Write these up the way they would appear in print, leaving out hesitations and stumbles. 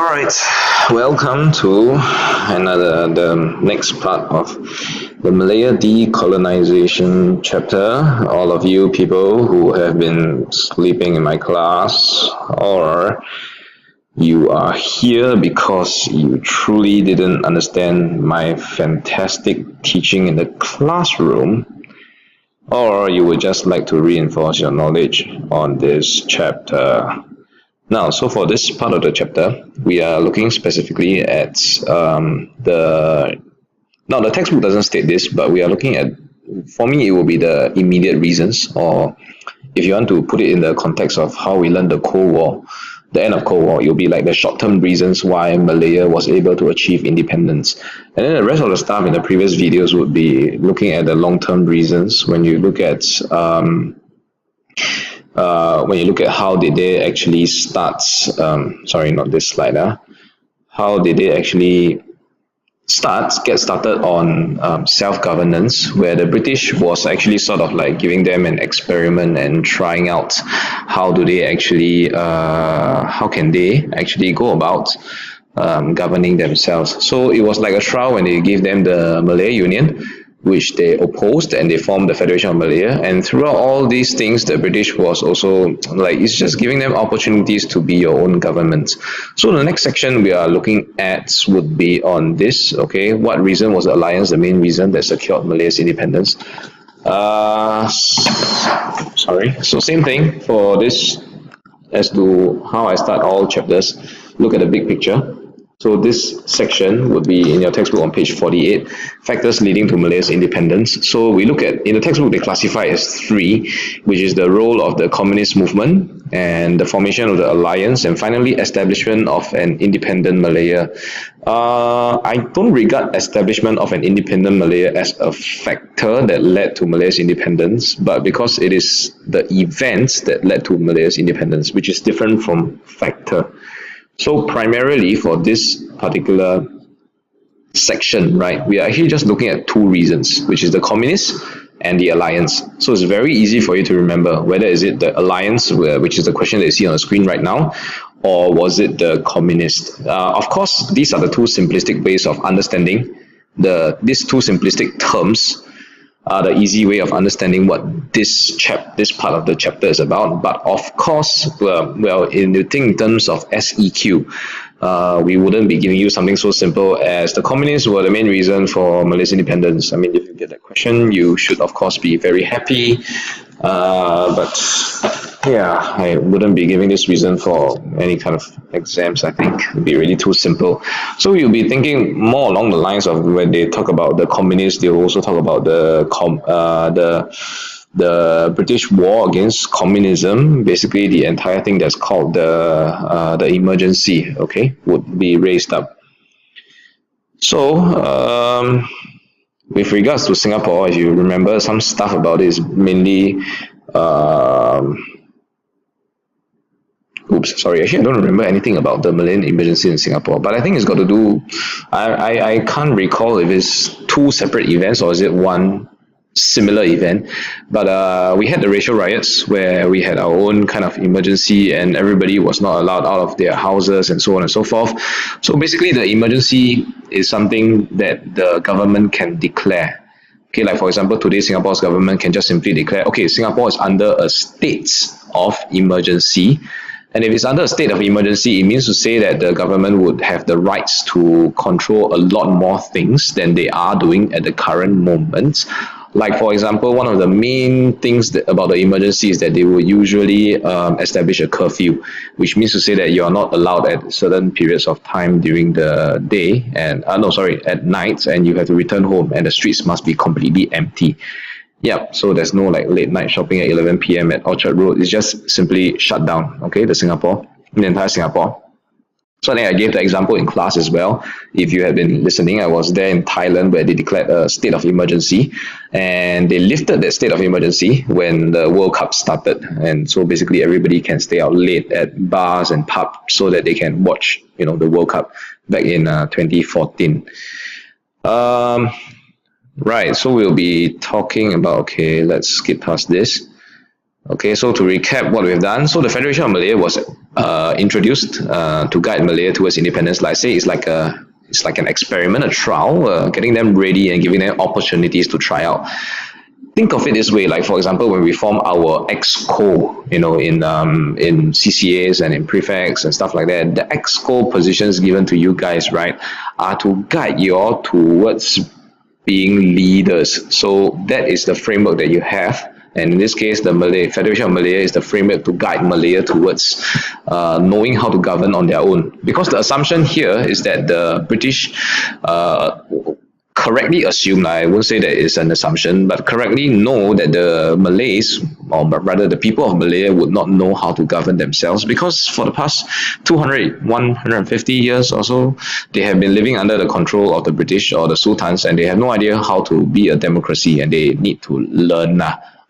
Alright, welcome to the next part of the Malaya Decolonization chapter. All of you people who have been sleeping in my class, or you are here because you truly didn't understand my fantastic teaching in the classroom, or you would just like to reinforce your knowledge on this chapter. Now, so for this part of the chapter, we are looking specifically at now the textbook doesn't state this, but we are looking at, for me, it will be the immediate reasons, or if you want to put it in the context of how we learned the Cold War, the end of Cold War, it will be like the short-term reasons why Malaya was able to achieve independence. And then the rest of the stuff in the previous videos would be looking at the long-term reasons. When you look at how did they actually start, sorry, not this slide, how did they actually get started on self-governance, where the British was actually sort of like giving them an experiment and trying out how can they actually go about governing themselves. So it was like a trial when they gave them the Malay Union, which they opposed, and they formed the Federation of Malaya. And throughout all these things, the British was also like, it's just giving them opportunities to be your own government. So the next section we are looking at would be on this. Okay, what reason was the alliance the main reason that secured Malaya's independence? Sorry. So same thing for this as to how I start all chapters. Look at the big picture. So this section would be in your textbook on page 48, factors leading to Malaya's independence. So we look at, in the textbook they classify as three, which is the role of the communist movement and the formation of the alliance, and finally establishment of an independent Malaya. I don't regard establishment of an independent Malaya as a factor that led to Malaya's independence, but because it is the events that led to Malaya's independence, which is different from factor. So primarily for this particular section, right, we are actually just looking at two reasons, which is the communists and the alliance. So it's very easy for you to remember whether is it the alliance, which is the question that you see on the screen right now, or was it the communist. Of course, these are the two simplistic ways of understanding these two simplistic terms are the easy way of understanding what this part of the chapter is about. But of course, in terms of SEQ, we wouldn't be giving you something so simple as the communists were the main reason for Malaysian independence. I mean, if you get that question, you should of course be very happy. But yeah, I wouldn't be giving this reason for any kind of exams. I think it'd be really too simple. So you'll be thinking more along the lines of when they talk about the communists, they'll also talk about the British war against communism. Basically, the entire thing that's called the emergency, okay, would be raised up. So with regards to Singapore, if you remember, some stuff about it is mainly actually I don't remember anything about the Malayan emergency in Singapore, but I think it's got to do, I can't recall if it's two separate events or is it one similar event, but we had the racial riots where we had our own kind of emergency and everybody was not allowed out of their houses and so on and so forth. So basically the emergency is something that the government can declare. Okay, like for example, today Singapore's government can just simply declare, okay, Singapore is under a state of emergency. And if it's under a state of emergency, it means to say that the government would have the rights to control a lot more things than they are doing at the current moment. Like, for example, one of the main things about the emergency is that they will usually establish a curfew, which means to say that you are not allowed at certain periods of time during the day and, at night, and you have to return home and the streets must be completely empty. Yeah, so there's no like late night shopping at 11 p.m. at Orchard Road. It's just simply shut down, okay, the entire Singapore. So I think I gave the example in class as well. If you have been listening, I was there in Thailand where they declared a state of emergency and they lifted that state of emergency when the World Cup started. And so basically everybody can stay out late at bars and pubs so that they can watch, the World Cup back in 2014. Right, so we'll be talking about, okay, let's skip past this. Okay, so to recap what we've done, so the Federation of Malaya was introduced to guide Malaya towards independence. Like I say, it's like an experiment, a trial, getting them ready and giving them opportunities to try out. Think of it this way, like for example, when we form our exco, in CCAs and in prefects and stuff like that, the exco positions given to you guys, right, are to guide you all towards being leaders. So that is the framework that you have. And in this case, the Malay Federation of Malaya is the framework to guide Malaya towards knowing how to govern on their own. Because the assumption here is that the British correctly assume, I won't say that it's an assumption, but correctly know that the Malays, or rather the people of Malaya, would not know how to govern themselves because for the past 200, 150 years or so, they have been living under the control of the British or the sultans, and they have no idea how to be a democracy, and they need to learn.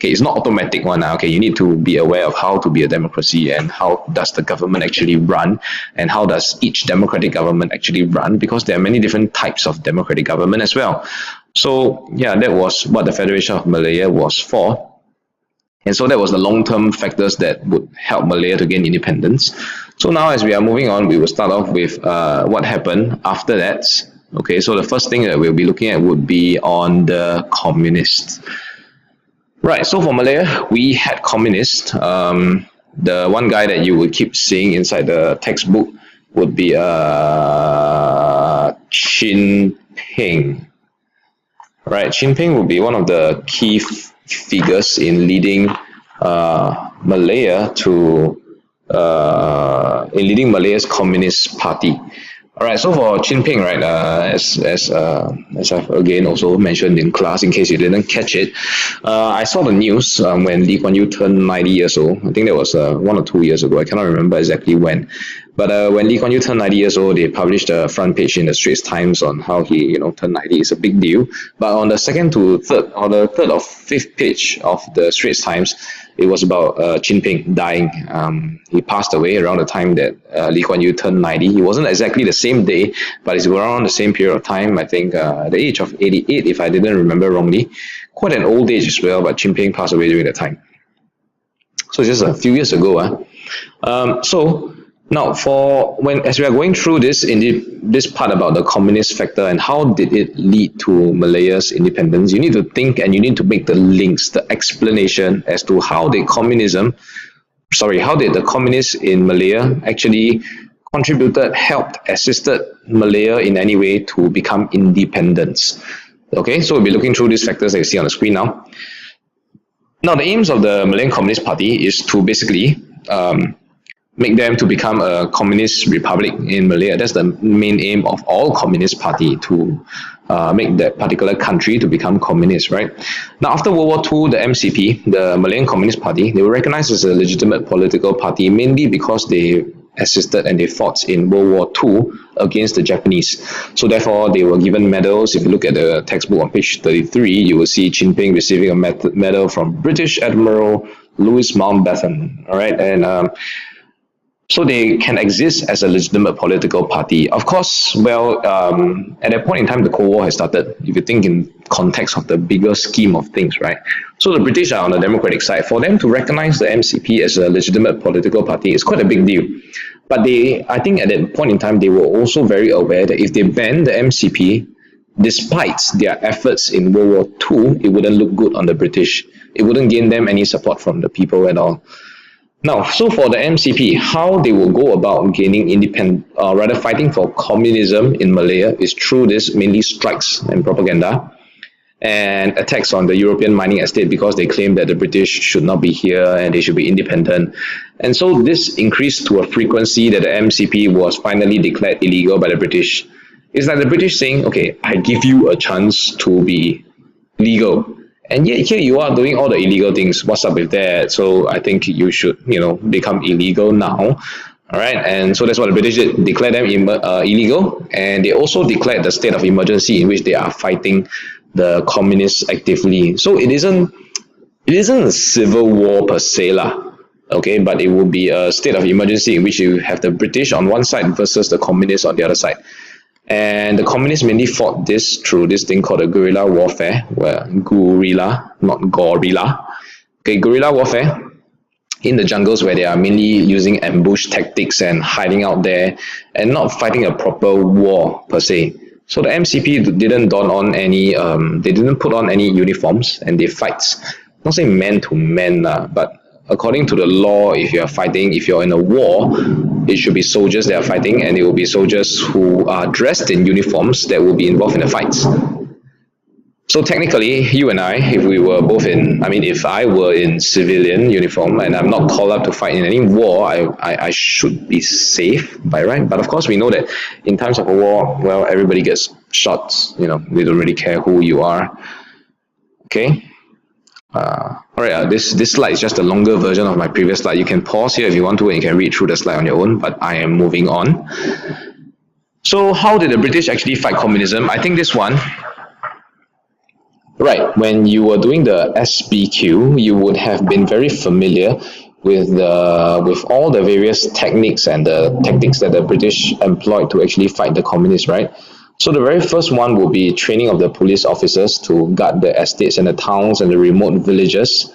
Okay, it's not automatic one. Okay, you need to be aware of how to be a democracy and how does the government actually run and how does each democratic government actually run, because there are many different types of democratic government as well. So yeah, that was what the Federation of Malaya was for. And so that was the long-term factors that would help Malaya to gain independence. So now as we are moving on, we will start off with what happened after that. Okay, so the first thing that we'll be looking at would be on the communists. Right, so for Malaya, we had communists. The one guy that you would keep seeing inside the textbook would be Chin Ping. Right, Chin Ping would be one of the key figures in leading Malaya to in leading Malaya's Communist Party. All right, so for Chin Ping, right, as I've again also mentioned in class, in case you didn't catch it, I saw the news when Lee Kuan Yew turned 90 years old. I think that was 1 or 2 years ago. I cannot remember exactly when. But when Lee Kuan Yew turned 90 years old, they published a front page in the Straits Times on how he, turned 90. It's a big deal. But on the second to third, or the third or fifth page of the Straits Times, it was about Chin Ping dying. He passed away around the time that Lee Kuan Yew turned 90. He wasn't exactly the same day, but it's around the same period of time. I think the age of 88, if I didn't remember wrongly. Quite an old age as well, but Chin Ping passed away during that time. So it's just a few years ago. So now, as we are going through this part about the communist factor and how did it lead to Malaya's independence, you need to think and you need to make the links, the explanation as to how did the communists in Malaya actually contributed, helped, assisted Malaya in any way to become independent. Okay, so we'll be looking through these factors that you see on the screen now. Now, the aims of the Malayan Communist Party is to basically make them to become a communist republic in Malaya. That's the main aim of all communist party, to make that particular country to become communist, right? Now, after World War II, the MCP, the Malayan Communist Party, they were recognized as a legitimate political party mainly because they assisted and they fought in World War II against the Japanese. So therefore, they were given medals. If you look at the textbook on page 33, you will see Chin Ping receiving a medal from British Admiral Louis Mountbatten. All right, and so they can exist as a legitimate political party. Of course, at that point in time, the Cold War has started, if you think in context of the bigger scheme of things, right? So the British are on the Democratic side. For them to recognize the MCP as a legitimate political party is quite a big deal. But I think at that point in time, they were also very aware that if they banned the MCP, despite their efforts in World War II, it wouldn't look good on the British. It wouldn't gain them any support from the people at all. Now, so for the MCP, how they will go about gaining fighting for communism in Malaya is through this mainly strikes and propaganda and attacks on the European mining estate, because they claim that the British should not be here and they should be independent. And so this increased to a frequency that the MCP was finally declared illegal by the British. It's like the British saying, okay, I give you a chance to be legal. And yet here you are doing all the illegal things. What's up with that? So I think you should, become illegal now. All right. And so that's what the British did, declare them illegal. And they also declared the state of emergency in which they are fighting the communists actively. So it isn't a civil war per se lah. Okay, but it would be a state of emergency in which you have the British on one side versus the communists on the other side. And the communists mainly fought this through this thing called a guerrilla warfare, not gorilla. Okay, guerrilla warfare. in the jungles where they are mainly using ambush tactics and hiding out there and not fighting a proper war per se. So the MCP didn't don on any, they didn't put on any uniforms and they fight, not saying man to man, but according to the law, if you are fighting, if you're in a war, it should be soldiers that are fighting, and it will be soldiers who are dressed in uniforms that will be involved in the fights. So technically, you and I, if we were both in, I mean, if I were in civilian uniform and I'm not called up to fight in any war, I should be safe by right. But of course, we know that in times of a war, well, everybody gets shot. You know, they don't really care who you are. Okay. All right. This slide is just a longer version of my previous slide. You can pause here if you want to, and you can read through the slide on your own. But I am moving on. So, how did the British actually fight communism? I think this one. Right, when you were doing the SBQ, you would have been very familiar with all the various techniques and the tactics that the British employed to actually fight the communists, right? So the very first one would be training of the police officers to guard the estates and the towns and the remote villages,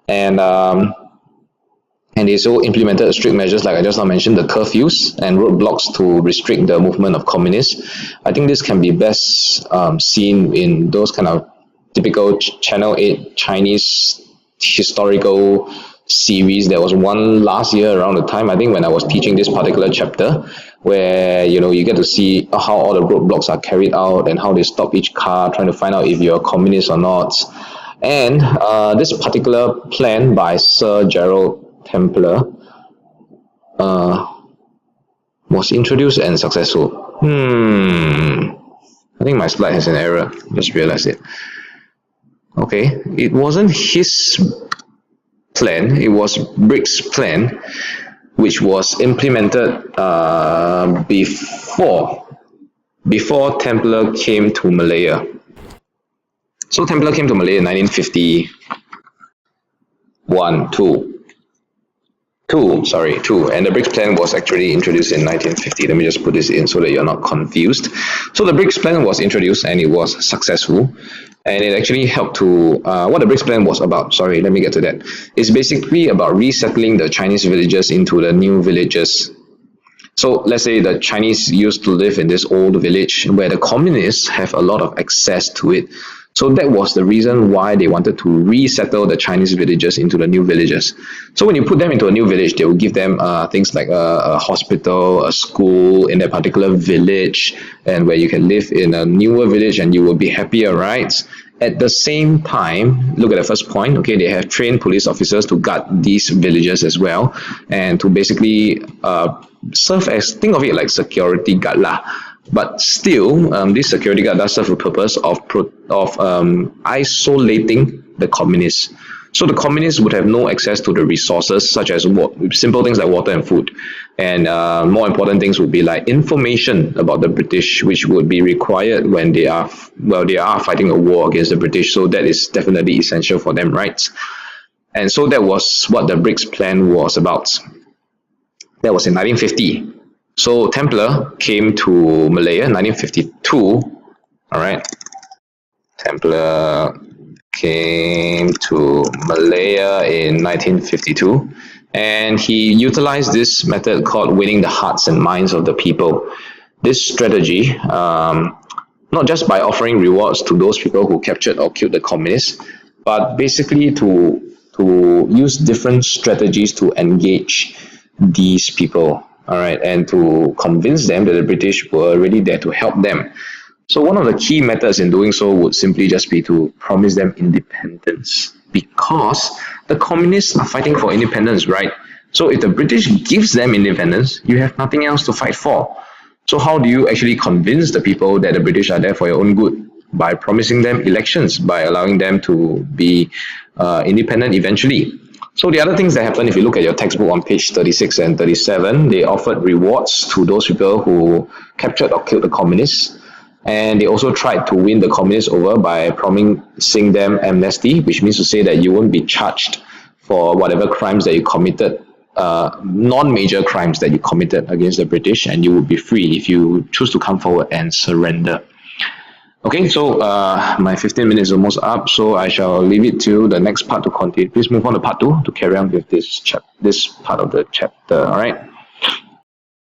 and and they also implemented strict measures like I just now mentioned, the curfews and roadblocks to restrict the movement of communists. I think this can be best seen in those kind of typical Channel 8 Chinese historical series. There was one last year around the time, I think, when I was teaching this particular chapter, where you get to see how all the roadblocks are carried out and how they stop each car, trying to find out if you're a communist or not. And this particular plan by Sir Gerald Templer was introduced and successful. I think my slide has an error. Just realized it. Okay, it wasn't his plan, it was Briggs' plan, which was implemented before Templer came to Malaya. So Templer came to Malaya in 1951, two, and the Briggs plan was actually introduced in 1950. Let me just put this in so that you're not confused. So the Briggs plan was introduced and it was successful, and it actually helped to, what the Briggs plan was about, sorry, let me get to that. It's basically about resettling the Chinese villages into the new villages. So let's say the Chinese used to live in this old village where the communists have a lot of access to it. So that was the reason why they wanted to resettle the Chinese villages into the new villages. So when you put them into a new village, they will give them things like a hospital, a school in that particular village, and where you can live in a newer village and you will be happier, right? At the same time, look at the first point, okay, they have trained police officers to guard these villages as well, and to basically serve as, think of it like security guard lah. But still, this security guard does serve the purpose of isolating the communists. So the communists would have no access to the resources such as simple things like water and food. And more important things would be like information about the British, which would be required when they are fighting a war against the British. So that is definitely essential for them, right? And so that was what the Briggs plan was about. That was in 1950. So Templer came to Malaya in 1952. All right. Templer came to Malaya in 1952, and he utilized this method called winning the hearts and minds of the people. This strategy, not just by offering rewards to those people who captured or killed the communists, but basically to use different strategies to engage these people. All right, and to convince them that the British were really there to help them. So one of the key methods in doing so would simply just be to promise them independence, because the communists are fighting for independence, right? So if the British gives them independence, you have nothing else to fight for. So how do you actually convince the people that the British are there for your own good? By promising them elections, by allowing them to be independent eventually. So the other things that happen, if you look at your textbook on page 36 and 37, they offered rewards to those people who captured or killed the communists. And they also tried to win the communists over by promising them amnesty, which means to say that you won't be charged for whatever crimes that you committed, non-major crimes that you committed against the British, and you will be free if you choose to come forward and surrender. Okay, so my 15 minutes is almost up, so I shall leave it to the next part to continue. Please move on to part two to carry on with this part of the chapter. All right.